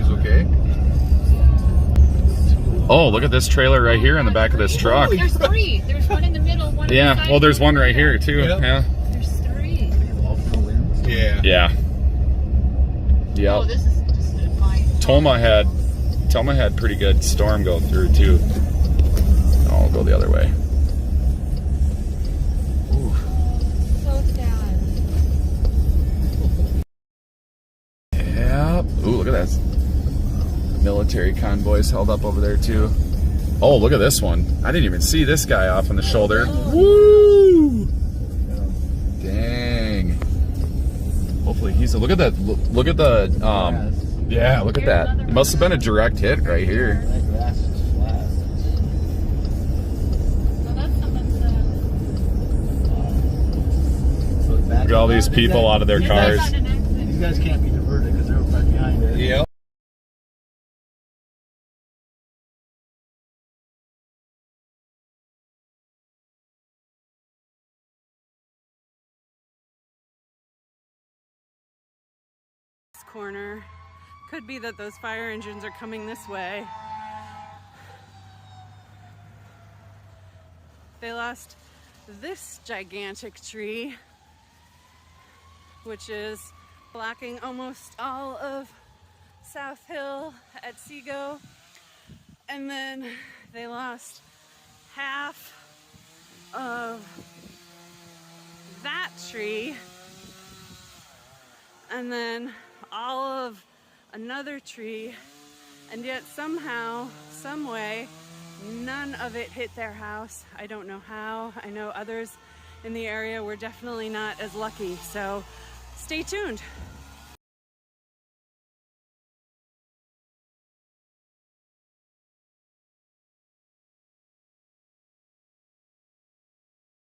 battery's okay. Oh, look at this trailer right here in the back of this truck. There's three. There's one in the middle, one on the Yeah, side, well, there's one right here too. Yep. Yeah. There's three. Yeah. Yeah. Yep. Oh, this is just my... Toma had pretty good storm go through too. I'll go the other way. Ooh. So sad. Yep. Ooh, look at that. Military convoys held up over there too. Oh, look at this one. I didn't even see this guy off on the shoulder. Woo! Dang. Hopefully he's look at that. Look at the yeah, look at that. It must have been a direct hit right here. That grass is flat. Well, that's someone's... Look at all these people out of their cars. These guys can't be diverted because they're right behind it. Yep. Corner. Could be that those fire engines are coming this way. They lost this gigantic tree, which is blocking almost all of South Hill at Seago. And then they lost half of that tree. And then all of another tree, and yet somehow, some way, none of it hit their house. I don't know how. I know others in the area were definitely not as lucky, so stay tuned.